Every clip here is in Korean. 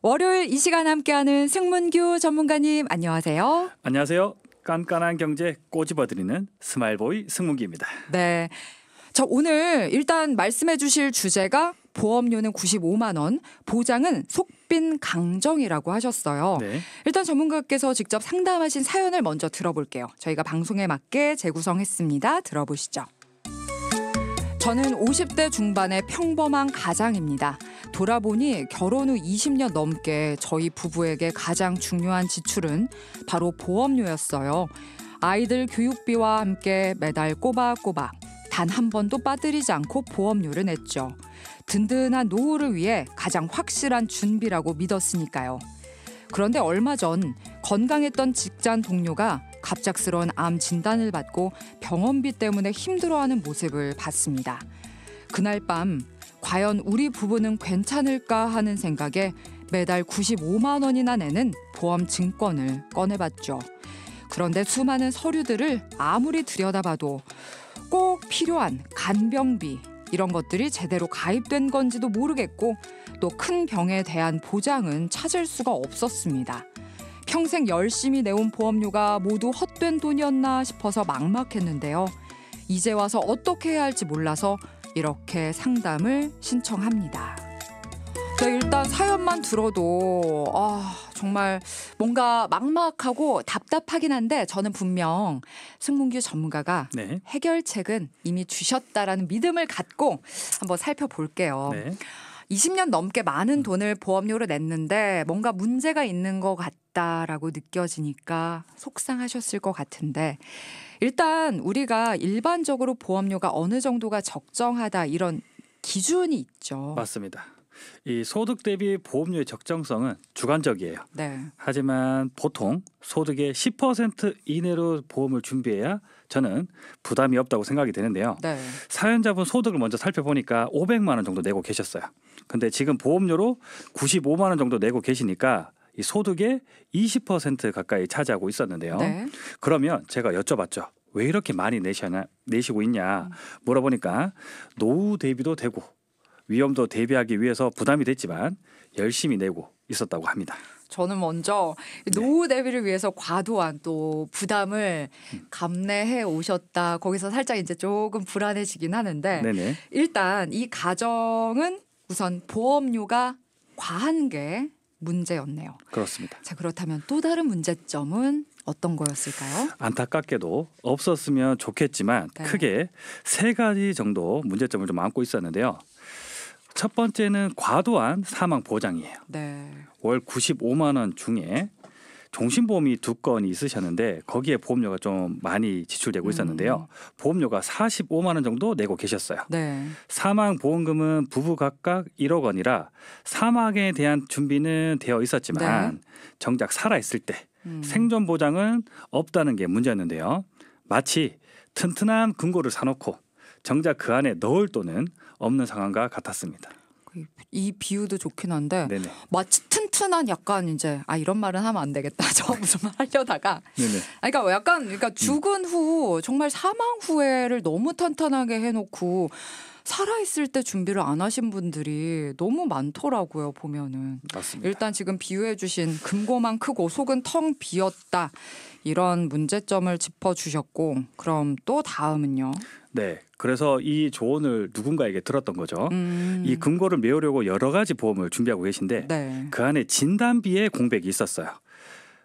월요일 이 시간 함께하는 승문규 전문가님 안녕하세요. 안녕하세요. 깐깐한 경제 꼬집어드리는 스마일보이 승문기입니다. 네, 저 오늘 일단 말씀해 주실 주제가 보험료는 95만 원, 보장은 속빈 강정이라고 하셨어요. 네. 일단 전문가께서 직접 상담하신 사연을 먼저 들어볼게요. 저희가 방송에 맞게 재구성했습니다. 들어보시죠. 저는 50대 중반의 평범한 가장입니다. 돌아보니 결혼 후 20년 넘게 저희 부부에게 가장 중요한 지출은 바로 보험료였어요. 아이들 교육비와 함께 매달 꼬박꼬박 단 한 번도 빠뜨리지 않고 보험료를 냈죠. 든든한 노후를 위해 가장 확실한 준비라고 믿었으니까요. 그런데 얼마 전 건강했던 직장 동료가 갑작스러운 암 진단을 받고 병원비 때문에 힘들어하는 모습을 봤습니다. 그날 밤 과연 우리 부부는 괜찮을까 하는 생각에 매달 95만 원이나 내는 보험 증권을 꺼내봤죠. 그런데 수많은 서류들을 아무리 들여다봐도 꼭 필요한 간병비 이런 것들이 제대로 가입된 건지도 모르겠고 또 큰 병에 대한 보장은 찾을 수가 없었습니다. 평생 열심히 내온 보험료가 모두 헛된 돈이었나 싶어서 막막했는데요. 이제 와서 어떻게 해야 할지 몰라서 이렇게 상담을 신청합니다. 네, 일단 사연만 들어도 정말 뭔가 막막하고 답답하긴 한데 저는 분명 승문규 전문가가 네. 해결책은 이미 주셨다라는 믿음을 갖고 한번 살펴볼게요. 네. 20년 넘게 많은 돈을 보험료로 냈는데 뭔가 문제가 있는 것 같다라고 느껴지니까 속상하셨을 것 같은데 일단 우리가 일반적으로 보험료가 어느 정도가 적정하다 이런 기준이 있죠. 맞습니다. 이 소득 대비 보험료의 적정성은 주관적이에요. 네. 하지만 보통 소득의 10% 이내로 보험을 준비해야 저는 부담이 없다고 생각이 되는데요. 네. 사연자분 소득을 먼저 살펴보니까 500만 원 정도 내고 계셨어요. 근데 지금 보험료로 95만 원 정도 내고 계시니까 이 소득의 20% 가까이 차지하고 있었는데요. 네. 그러면 제가 여쭤봤죠. 왜 이렇게 많이 내시고 있냐 물어보니까 노후 대비도 되고 위험도 대비하기 위해서 부담이 됐지만 열심히 내고 있었다고 합니다. 저는 먼저 노후 대비를 위해서 과도한 또 부담을 감내해 오셨다. 거기서 살짝 이제 조금 불안해지긴 하는데 네네. 일단 이 가정은 우선 보험료가 과한 게 문제였네요. 그렇습니다. 자, 그렇다면 또 다른 문제점은 어떤 거였을까요? 안타깝게도 없었으면 좋겠지만 네. 크게 세 가지 정도 문제점을 좀 안고 있었는데요. 첫 번째는 과도한 사망 보장이에요. 네. 월 95만 원 중에 종신보험이 2건이 있으셨는데 거기에 보험료가 좀 많이 지출되고 있었는데요. 보험료가 45만 원 정도 내고 계셨어요. 네. 사망보험금은 부부 각각 1억 원이라 사망에 대한 준비는 되어 있었지만 네. 정작 살아있을 때 생존 보장은 없다는 게 문제였는데요. 마치 튼튼한 금고를 사놓고 정작 그 안에 넣을 돈은 없는 상황과 같았습니다. 이 비유도 좋긴 한데 네네. 마치 튼튼한 약간 이제 이런 말은 하면 안 되겠다. 저 무슨 말 하려다가 네네. 그러니까 약간 죽은 후 정말 사망 후에를 너무 탄탄하게 해놓고 살아있을 때 준비를 안 하신 분들이 너무 많더라고요. 보면은 맞습니다. 일단 지금 비유해 주신 금고만 크고 속은 텅 비었다 이런 문제점을 짚어주셨고 그럼 또 다음은요. 네. 그래서 이 조언을 누군가에게 들었던 거죠. 이 금고를 메우려고 여러 가지 보험을 준비하고 계신데 네. 그 안에 진단비의 공백이 있었어요.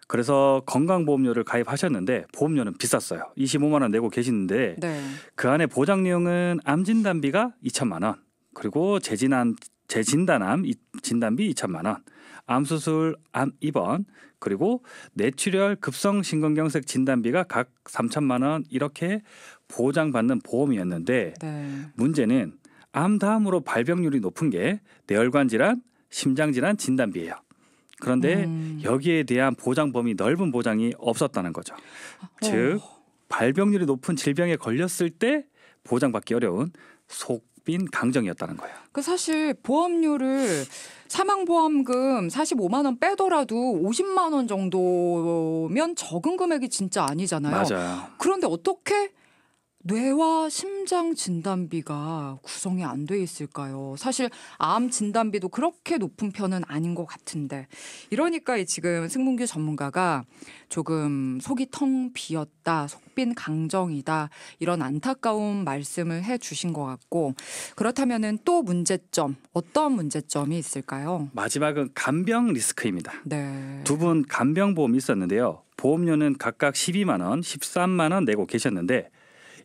그래서 건강보험료를 가입하셨는데 보험료는 비쌌어요. 25만 원 내고 계시는데 네. 그 안에 보장 내용은 암 진단비가 2천만 원, 그리고 재진단암 진단비 2천만 원, 암 수술, 암 입원, 그리고 뇌출혈 급성 심근경색 진단비가 각 3천만 원 이렇게 보장받는 보험이었는데 네. 문제는 암 다음으로 발병률이 높은 게 뇌혈관 질환, 심장 질환 진단비예요. 그런데 여기에 대한 보장 범위 넓은 보장이 없었다는 거죠. 즉 발병률이 높은 질병에 걸렸을 때 보장받기 어려운 속빈 강정이었다는 거예요. 그 사실 보험료를 사망보험금 45만 원 빼더라도 50만 원 정도면 적은 금액이 진짜 아니잖아요. 맞아요. 그런데 어떻게 뇌와 심장 진단비가 구성이 안 돼 있을까요? 사실 암 진단비도 그렇게 높은 편은 아닌 것 같은데 이러니까 지금 승문규 전문가가 조금 속이 텅 비었다, 속빈 강정이다 이런 안타까운 말씀을 해주신 것 같고 그렇다면은 또 문제점 어떤 문제점이 있을까요? 마지막은 간병 리스크입니다. 네. 두 분 간병보험이 있었는데요. 보험료는 각각 12만 원, 13만 원 내고 계셨는데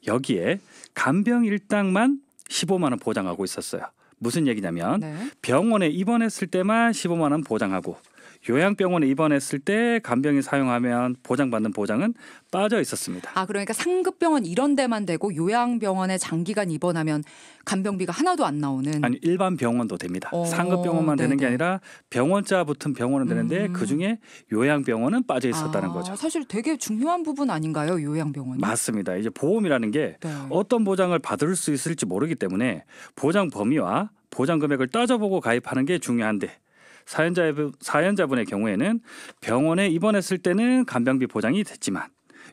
여기에 간병 일당만 15만 원 보장하고 있었어요. 무슨 얘기냐면 네. 병원에 입원했을 때만 15만 원 보장하고 요양병원에 입원했을 때 간병인 사용하면 보장받는 보장은 빠져 있었습니다. 아 그러니까 상급병원 이런 데만 되고 요양병원에 장기간 입원하면 간병비가 하나도 안 나오는. 아니 일반 병원도 됩니다. 상급병원만 되는 게 네네. 아니라 병원자 붙은 병원은 되는데 그중에 요양병원은 빠져 있었다는 거죠. 사실 되게 중요한 부분 아닌가요, 요양병원이? 맞습니다. 이제 보험이라는 게 네. 어떤 보장을 받을 수 있을지 모르기 때문에 보장 범위와 보장 금액을 따져보고 가입하는 게 중요한데 사연자분의 경우에는 병원에 입원했을 때는 간병비 보장이 됐지만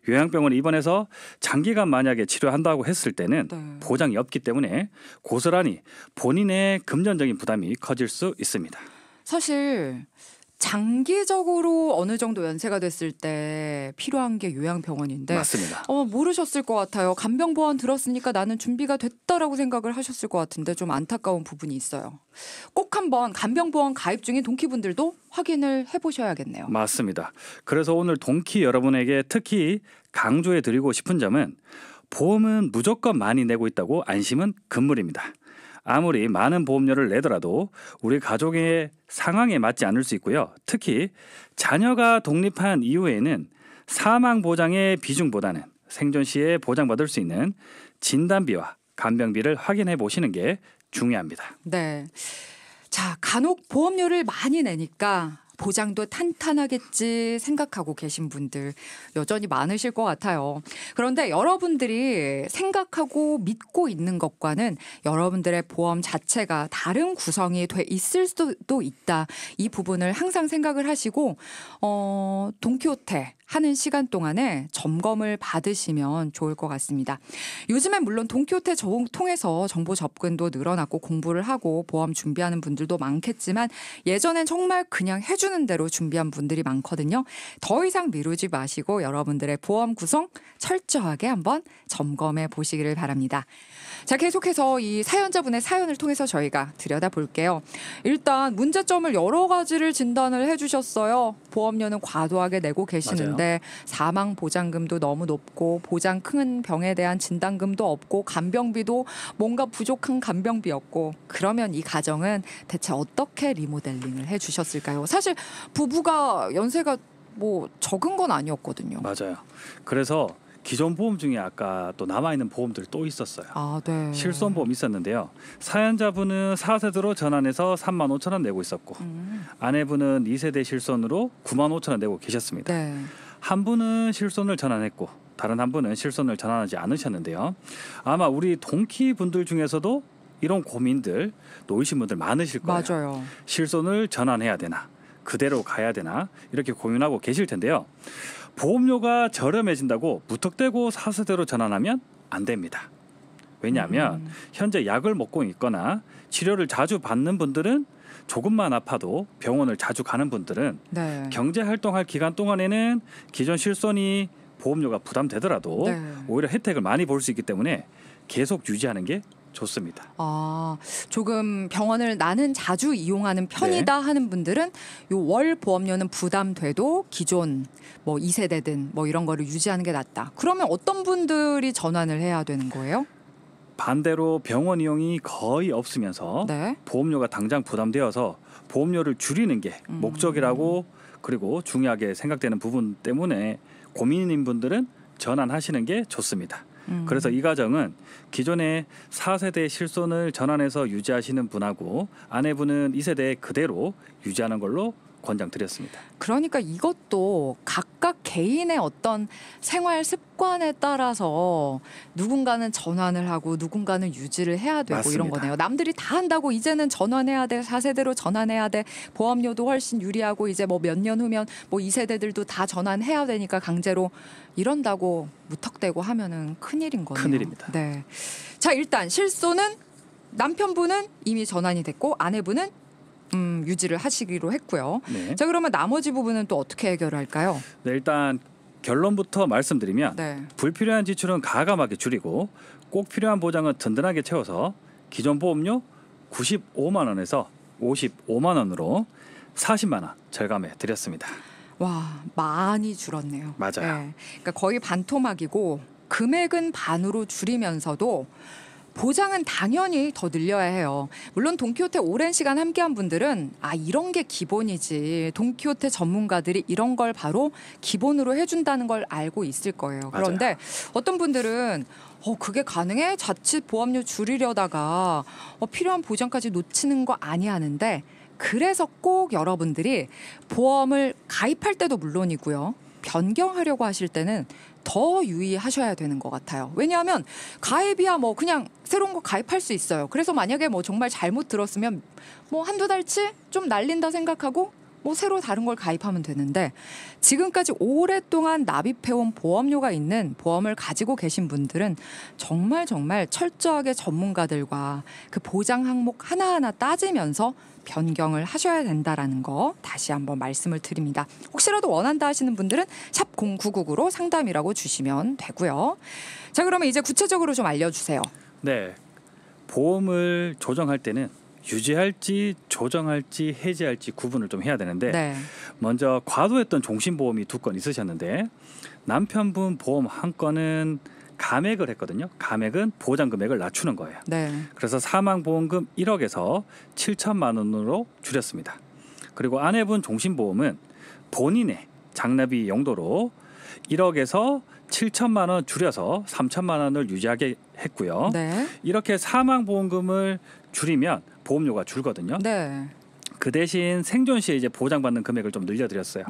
요양병원에 입원해서 장기간 만약에 치료한다고 했을 때는 네. 보장이 없기 때문에 고스란히 본인의 금전적인 부담이 커질 수 있습니다. 사실 장기적으로 어느 정도 연세가 됐을 때 필요한 게 요양병원인데 맞습니다. 모르셨을 것 같아요. 간병보험 들었으니까 나는 준비가 됐다라고 생각을 하셨을 것 같은데 좀 안타까운 부분이 있어요. 꼭 한번 간병보험 가입 중인 동키분들도 확인을 해보셔야겠네요. 맞습니다. 그래서 오늘 동키 여러분에게 특히 강조해 드리고 싶은 점은 보험은 무조건 많이 내고 있다고 안심은 금물입니다. 아무리 많은 보험료를 내더라도 우리 가족의 상황에 맞지 않을 수 있고요. 특히 자녀가 독립한 이후에는 사망 보장의 비중보다는 생존 시에 보장받을 수 있는 진단비와 간병비를 확인해 보시는 게 중요합니다. 네. 자, 간혹 보험료를 많이 내니까 보장도 탄탄하겠지 생각하고 계신 분들 여전히 많으실 것 같아요. 그런데 여러분들이 생각하고 믿고 있는 것과는 여러분들의 보험 자체가 다른 구성이 돼 있을 수도 있다. 이 부분을 항상 생각을 하시고 동키호테 하는 시간 동안에 점검을 받으시면 좋을 것 같습니다. 요즘엔 물론 동키호테 통해서 정보 접근도 늘어났고 공부를 하고 보험 준비하는 분들도 많겠지만 예전엔 정말 그냥 해주는 대로 준비한 분들이 많거든요. 더 이상 미루지 마시고 여러분들의 보험 구성 철저하게 한번 점검해 보시기를 바랍니다. 자, 계속해서 이 사연자분의 사연을 통해서 저희가 들여다볼게요. 일단 문제점을 여러 가지를 진단을 해주셨어요. 보험료는 과도하게 내고 계시는데 사망 보장금도 너무 높고 보장 큰 병에 대한 진단금도 없고 간병비도 뭔가 부족한 간병비였고 그러면 이 가정은 대체 어떻게 리모델링을 해주셨을까요? 사실 부부가 연세가 뭐 적은 건 아니었거든요. 맞아요. 그래서 기존 보험 중에 아까 또 남아있는 보험들이 또 있었어요. 네. 실손보험 있었는데요. 사연자분은 4세대로 전환해서 3만 5천 원 내고 있었고 아내분은 2세대 실손으로 9만 5천 원 내고 계셨습니다. 네. 한 분은 실손을 전환했고 다른 한 분은 실손을 전환하지 않으셨는데요. 아마 우리 동키 분들 중에서도 이런 고민들 놓이신 분들 많으실 거예요. 맞아요. 실손을 전환해야 되나 그대로 가야 되나 이렇게 고민하고 계실 텐데요. 보험료가 저렴해진다고 무턱대고 4세대로 전환하면 안 됩니다. 왜냐하면 현재 약을 먹고 있거나 치료를 자주 받는 분들은 조금만 아파도 병원을 자주 가는 분들은 네. 경제활동할 기간 동안에는 기존 실손이 보험료가 부담되더라도 네. 오히려 혜택을 많이 볼 수 있기 때문에 계속 유지하는 게 좋습니다. 조금 병원을 나는 자주 이용하는 편이다 하는 분들은 요 월 보험료는 부담돼도 기존 뭐 2세대든 뭐 이런 거를 유지하는 게 낫다. 그러면 어떤 분들이 전환을 해야 되는 거예요? 반대로 병원 이용이 거의 없으면서 네. 보험료가 당장 부담되어서 보험료를 줄이는 게 목적이라고 그리고 중요하게 생각되는 부분 때문에 고민인 분들은 전환하시는 게 좋습니다. 그래서 이 가정은 기존에 4세대 실손을 전환해서 유지하시는 분하고 아내분은 2세대 그대로 유지하는 걸로 권장드렸습니다. 그러니까 이것도 각각 개인의 어떤 생활 습관 습관에 따라서 누군가는 전환을 하고 누군가는 유지를 해야 되고 맞습니다. 이런 거네요. 남들이 다 한다고 이제는 전환해야 돼. 4세대로 전환해야 돼. 보험료도 훨씬 유리하고 이제 뭐 몇 년 후면 뭐 2세대들도 다 전환해야 되니까 강제로 이런다고 무턱대고 하면은 큰일인 거네요. 큰일입니다. 네. 자, 일단 실손은 남편분은 이미 전환이 됐고 아내분은 유지를 하시기로 했고요. 네. 자, 그러면 나머지 부분은 또 어떻게 해결할까요? 네, 일단 결론부터 말씀드리면 네. 불필요한 지출은 가감하게 줄이고 꼭 필요한 보장은 든든하게 채워서 기존 보험료 95만 원에서 55만 원으로 40만 원 절감해 드렸습니다. 와, 많이 줄었네요. 맞아요. 네. 그러니까 거의 반토막이고 금액은 반으로 줄이면서도 보장은 당연히 더 늘려야 해요. 물론 돈키호테 오랜 시간 함께한 분들은 이런 게 기본이지. 돈키호테 전문가들이 이런 걸 바로 기본으로 해준다는 걸 알고 있을 거예요. 맞아요. 그런데 어떤 분들은 그게 가능해? 자칫 보험료 줄이려다가 필요한 보장까지 놓치는 거 아니야 하는데 그래서 꼭 여러분들이 보험을 가입할 때도 물론이고요. 변경하려고 하실 때는 더 유의하셔야 되는 것 같아요. 왜냐하면 가입이야 뭐 그냥 새로운 거 가입할 수 있어요. 그래서 만약에 뭐 정말 잘못 들었으면 뭐 한두 달치 좀 날린다 생각하고 뭐 새로 다른 걸 가입하면 되는데 지금까지 오랫동안 납입해온 보험료가 있는 보험을 가지고 계신 분들은 정말 철저하게 전문가들과 그 보장 항목 하나하나 따지면서 변경을 하셔야 된다라는 거 다시 한번 말씀을 드립니다. 혹시라도 원한다 하시는 분들은 샵 0999로 상담이라고 주시면 되고요. 자, 그러면 이제 구체적으로 좀 알려주세요. 네, 보험을 조정할 때는 유지할지 조정할지 해지할지 구분을 좀 해야 되는데 네. 먼저 과도했던 종신보험이 2건 있으셨는데 남편분 보험 한 건은 감액을 했거든요. 감액은 보장 금액을 낮추는 거예요. 네. 그래서 사망보험금 1억에서 7천만 원으로 줄였습니다. 그리고 아내분 종신보험은 본인의 장나비 용도로 1억에서 7천만 원 줄여서 3천만 원을 유지하게 했고요. 네. 이렇게 사망보험금을 줄이면 보험료가 줄거든요. 네. 그 대신 생존 시에 이제 보장받는 금액을 좀 늘려드렸어요.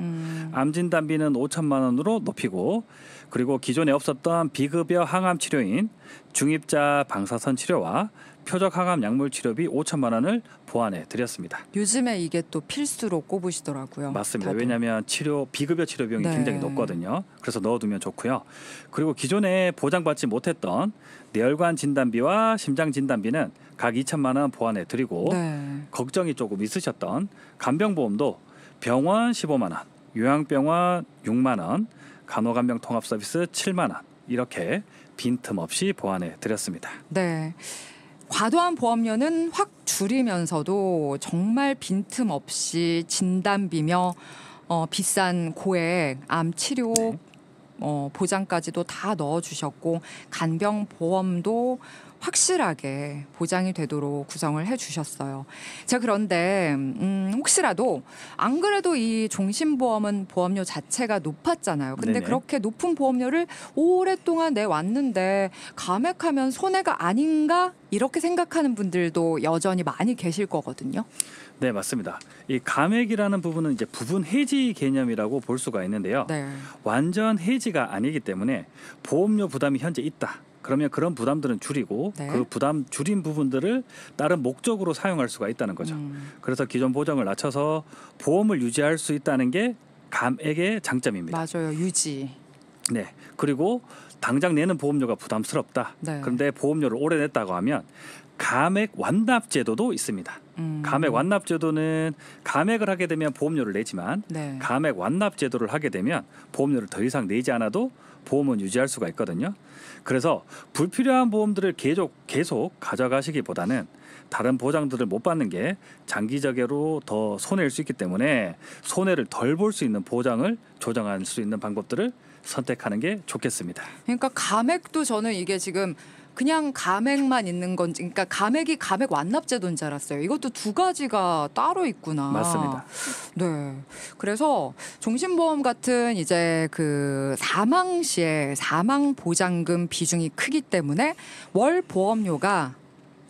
암진단비는 5천만 원으로 높이고 그리고 기존에 없었던 비급여 항암 치료인 중입자 방사선 치료와 표적 항암 약물 치료비 5천만 원을 보완해 드렸습니다. 요즘에 이게 또 필수로 꼽으시더라고요. 맞습니다. 다들. 왜냐하면 비급여 치료 비용이 네. 굉장히 높거든요. 그래서 넣어두면 좋고요. 그리고 기존에 보장받지 못했던 뇌혈관 진단비와 심장 진단비는 각 2천만 원 보완해 드리고 네. 걱정이 조금 있으셨던 간병보험도 병원 15만 원, 요양병원 6만 원, 간호간병 통합 서비스 7만 원 이렇게 빈틈없이 보완해 드렸습니다. 네. 과도한 보험료는 확 줄이면서도 정말 빈틈없이 진단비며 비싼 고액 암 치료 네. 보장까지도 다 넣어주셨고 간병보험도 확실하게 보장이 되도록 구성을 해주셨어요. 자, 그런데 혹시라도 안 그래도 이 종신보험은 보험료 자체가 높았잖아요. 근데 네네. 그렇게 높은 보험료를 오랫동안 내왔는데 감액하면 손해가 아닌가 이렇게 생각하는 분들도 여전히 많이 계실 거거든요. 네, 맞습니다. 이 감액이라는 부분은 이제 부분 해지 개념이라고 볼 수가 있는데요. 네. 완전 해지가 아니기 때문에 보험료 부담이 현재 있다. 그러면 그런 부담들은 줄이고 네. 그 부담 줄인 부분들을 다른 목적으로 사용할 수가 있다는 거죠. 그래서 기존 보장을 낮춰서 보험을 유지할 수 있다는 게 감액의 장점입니다. 맞아요. 유지. 네. 그리고 당장 내는 보험료가 부담스럽다. 네. 그런데 보험료를 오래 냈다고 하면 감액 완납 제도도 있습니다. 감액 완납 제도는 감액을 하게 되면 보험료를 내지만 네. 감액 완납 제도를 하게 되면 보험료를 더 이상 내지 않아도 보험은 유지할 수가 있거든요. 그래서 불필요한 보험들을 계속 가져가시기보다는 다른 보장들을 못 받는 게 장기적으로 더 손해일 수 있기 때문에 손해를 덜 볼 수 있는 보장을 조정할 수 있는 방법들을 선택하는 게 좋겠습니다. 그러니까 감액도 저는 이게 지금 그냥 감액만 있는 건지, 그러니까 감액이 감액 완납제도인 줄 알았어요. 이것도 두 가지가 따로 있구나. 맞습니다. 네. 그래서 종신보험 같은 이제 그 사망 시에 사망 보장금 비중이 크기 때문에 월 보험료가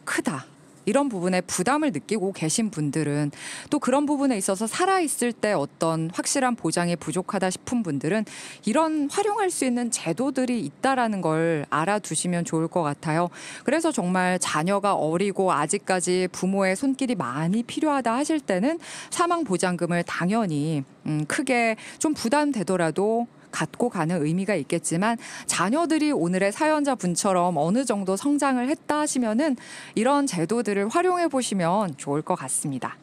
크다. 이런 부분에 부담을 느끼고 계신 분들은 또 그런 부분에 있어서 살아있을 때 어떤 확실한 보장이 부족하다 싶은 분들은 이런 활용할 수 있는 제도들이 있다라는 걸 알아두시면 좋을 것 같아요. 그래서 정말 자녀가 어리고 아직까지 부모의 손길이 많이 필요하다 하실 때는 사망보장금을 당연히 크게 좀 부담되더라도 갖고 가는 의미가 있겠지만 자녀들이 오늘의 사연자 분처럼 어느 정도 성장을 했다 하시면은 이런 제도들을 활용해 보시면 좋을 것 같습니다.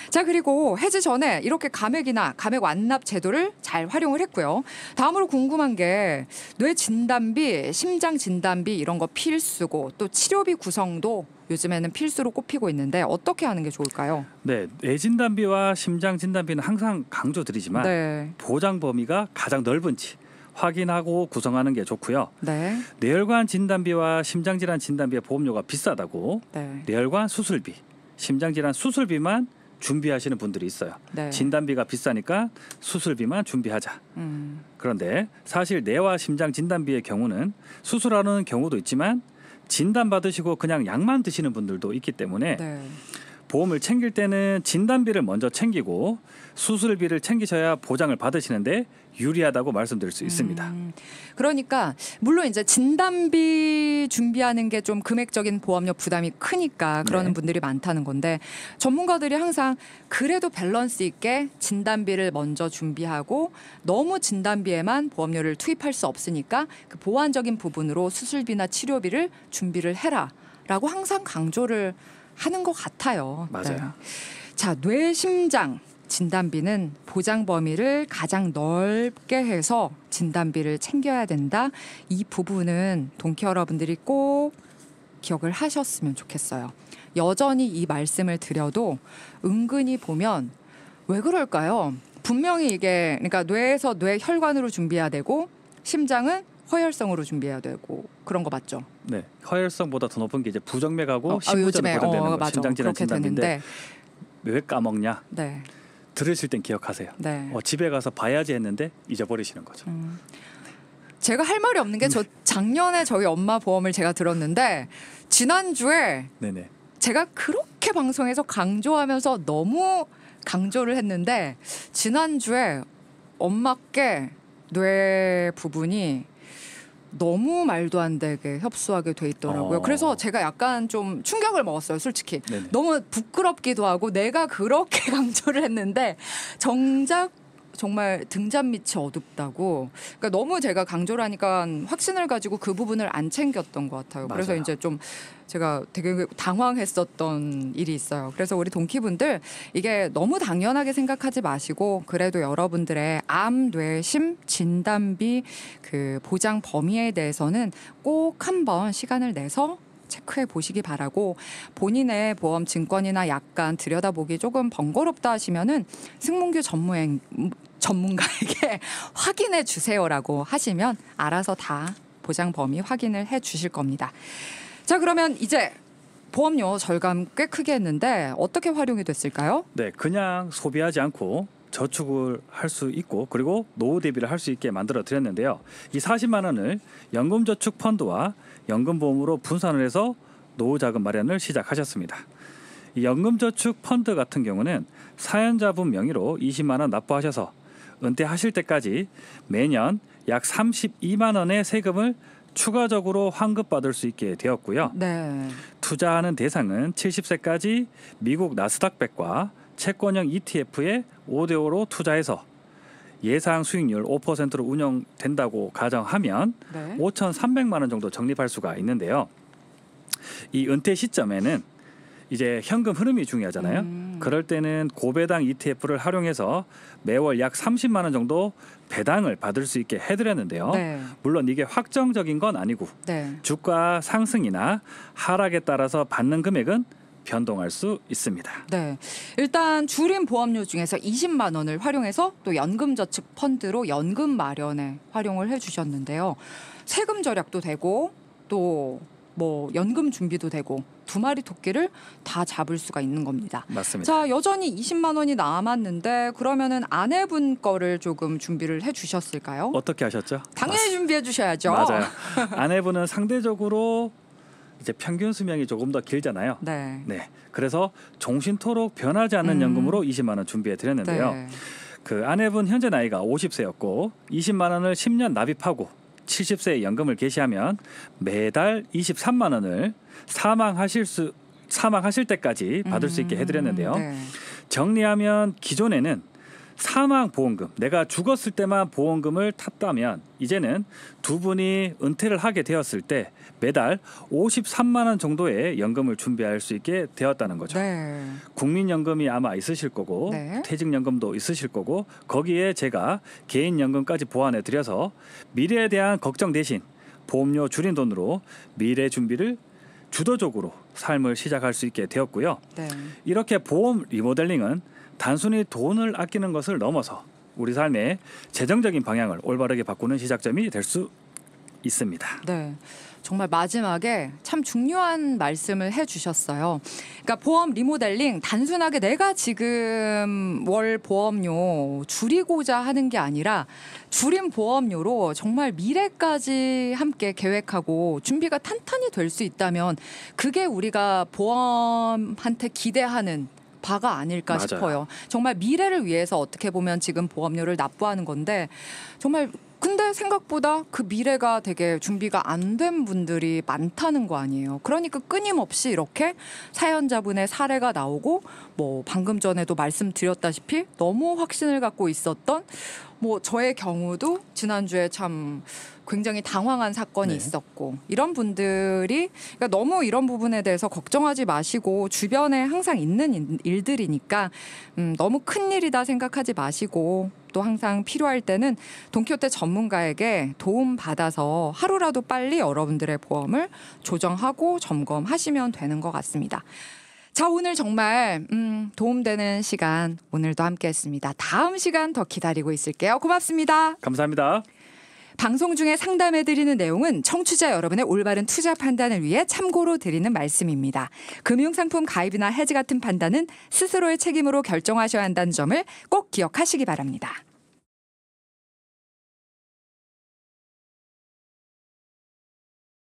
자, 그리고 해지 전에 이렇게 감액이나 감액 완납 제도를 잘 활용을 했고요. 다음으로 궁금한 게 뇌 진단비, 심장 진단비 이런 거 필수고 또 치료비 구성도 요즘에는 필수로 꼽히고 있는데 어떻게 하는 게 좋을까요? 네, 뇌 진단비와 심장 진단비는 항상 강조드리지만 네. 보장 범위가 가장 넓은지 확인하고 구성하는 게 좋고요. 네. 뇌혈관 진단비와 심장질환 진단비의 보험료가 비싸다고 네. 뇌혈관 수술비, 심장질환 수술비만 준비하시는 분들이 있어요. 네. 진단비가 비싸니까 수술비만 준비하자. 그런데 사실 뇌와 심장 진단비의 경우는 수술하는 경우도 있지만 진단 받으시고 그냥 약만 드시는 분들도 있기 때문에 네. 보험을 챙길 때는 진단비를 먼저 챙기고 수술비를 챙기셔야 보장을 받으시는데 유리하다고 말씀드릴 수 있습니다. 그러니까 물론 이제 진단비 준비하는 게 좀 금액적인 보험료 부담이 크니까 그러는 네. 분들이 많다는 건데 전문가들이 항상 그래도 밸런스 있게 진단비를 먼저 준비하고 너무 진단비에만 보험료를 투입할 수 없으니까 그 보완적인 부분으로 수술비나 치료비를 준비를 해라라고 항상 강조를 하는 것 같아요. 맞아요. 네. 자, 뇌심장 진단비는 보장 범위를 가장 넓게 해서 진단비를 챙겨야 된다. 이 부분은 동키 여러분들이 꼭 기억을 하셨으면 좋겠어요. 여전히 이 말씀을 드려도 은근히 보면 왜 그럴까요? 분명히 이게 그러니까 뇌에서 뇌혈관으로 준비해야 되고 심장은 허혈성으로 준비해야 되고 그런 거 맞죠? 네, 허혈성보다 더 높은 게 이제 부정맥하고 요즘에 신부전에 보장되는 거 맞아. 심장질환 그렇게 진단비인데 되는데 왜 까먹냐? 네. 들으실 땐 기억하세요. 네. 집에 가서 봐야지 했는데 잊어버리시는 거죠. 제가 할 말이 없는 게 저 작년에 저희 엄마 보험을 제가 들었는데 지난주에 네네. 제가 그렇게 방송에서 강조하면서 너무 강조를 했는데 지난주에 엄마께 뇌 부분이 너무 말도 안 되게 협소하게 돼 있더라고요. 그래서 제가 약간 좀 충격을 먹었어요, 솔직히. 네네. 너무 부끄럽기도 하고 내가 그렇게 강조를 했는데 정작 정말 등잔 밑이 어둡다고. 그러니까 너무 제가 강조를 하니까 확신을 가지고 그 부분을 안 챙겼던 것 같아요. 그래서 맞아요. 이제 좀 제가 되게 당황했었던 일이 있어요. 그래서 우리 동키분들 이게 너무 당연하게 생각하지 마시고 그래도 여러분들의 암, 뇌, 심 진단비 그 보장 범위에 대해서는 꼭 한번 시간을 내서 체크해 보시기 바라고 본인의 보험 증권이나 약간 들여다보기 조금 번거롭다 하시면은 승문규 전문가에게 확인해 주세요라고 하시면 알아서 다 보장 범위 확인을 해 주실 겁니다. 자, 그러면 이제 보험료 절감 꽤 크게 했는데 어떻게 활용이 됐을까요? 네, 그냥 소비하지 않고 저축을 할 수 있고 그리고 노후 대비를 할 수 있게 만들어 드렸는데요. 이 40만 원을 연금저축 펀드와 연금보험으로 분산을 해서 노후 자금 마련을 시작하셨습니다. 이 연금저축 펀드 같은 경우는 사연자분 명의로 20만 원 납부하셔서 은퇴하실 때까지 매년 약 32만 원의 세금을 추가적으로 환급받을 수 있게 되었고요. 네. 투자하는 대상은 70세까지 미국 나스닥 100과 채권형 ETF에 5대5로 투자해서 예상 수익률 5%로 운영된다고 가정하면 네. 5,300만 원 정도 적립할 수가 있는데요. 이 은퇴 시점에는 이제 현금 흐름이 중요하잖아요. 그럴 때는 고배당 ETF를 활용해서 매월 약 30만 원 정도 배당을 받을 수 있게 해드렸는데요. 네. 물론 이게 확정적인 건 아니고 네. 주가 상승이나 하락에 따라서 받는 금액은 변동할 수 있습니다. 네. 일단 줄인 보험료 중에서 20만 원을 활용해서 또 연금저축 펀드로 연금 마련에 활용을 해 주셨는데요. 세금 절약도 되고 또 뭐 연금 준비도 되고 두 마리 토끼를 다 잡을 수가 있는 겁니다. 맞습니다. 자, 여전히 20만 원이 남았는데 그러면은 아내분 거를 조금 준비를 해 주셨을까요? 어떻게 하셨죠? 당연히 준비해 주셔야죠. 맞아요. 아내분은 상대적으로 이제 평균 수명이 조금 더 길잖아요. 네. 네. 그래서 종신토록 변하지 않는 연금으로 20만 원 준비해 드렸는데요. 네. 그 아내분 현재 나이가 50세였고 20만 원을 10년 납입하고 70세에 연금을 개시하면 매달 23만 원을 사망하실 때까지 받을 수 있게 해드렸는데요. 네. 정리하면 기존에는 사망 보험금, 내가 죽었을 때만 보험금을 탔다면 이제는 두 분이 은퇴를 하게 되었을 때 매달 53만 원 정도의 연금을 준비할 수 있게 되었다는 거죠. 네. 국민연금이 아마 있으실 거고 네. 퇴직연금도 있으실 거고 거기에 제가 개인연금까지 보완해 드려서 미래에 대한 걱정 대신 보험료 줄인 돈으로 미래 준비를 주도적으로 삶을 시작할 수 있게 되었고요. 네. 이렇게 보험 리모델링은 단순히 돈을 아끼는 것을 넘어서 우리 삶의 재정적인 방향을 올바르게 바꾸는 시작점이 될 수 있습니다. 네. 정말 마지막에 참 중요한 말씀을 해주셨어요. 그러니까 보험 리모델링 단순하게 내가 지금 월 보험료 줄이고자 하는 게 아니라 줄인 보험료로 정말 미래까지 함께 계획하고 준비가 탄탄히 될 수 있다면 그게 우리가 보험한테 기대하는 바가 아닐까 맞아요. 싶어요. 정말 미래를 위해서 어떻게 보면 지금 보험료를 납부하는 건데 정말 근데 생각보다 그 미래가 되게 준비가 안 된 분들이 많다는 거 아니에요. 그러니까 끊임없이 이렇게 사연자분의 사례가 나오고 뭐 방금 전에도 말씀드렸다시피 너무 확신을 갖고 있었던 뭐 저의 경우도 지난주에 참 굉장히 당황한 사건이 네. 있었고 이런 분들이 그러니까 너무 이런 부분에 대해서 걱정하지 마시고 주변에 항상 있는 일들이니까 너무 큰일이다 생각하지 마시고 또 항상 필요할 때는 돈키호테 전문가에게 도움받아서 하루라도 빨리 여러분들의 보험을 조정하고 점검하시면 되는 것 같습니다. 자, 오늘 정말 도움되는 시간 오늘도 함께했습니다. 다음 시간 더 기다리고 있을게요. 고맙습니다. 감사합니다. 방송 중에 상담해드리는 내용은 청취자 여러분의 올바른 투자 판단을 위해 참고로 드리는 말씀입니다. 금융상품 가입이나 해지 같은 판단은 스스로의 책임으로 결정하셔야 한다는 점을 꼭 기억하시기 바랍니다.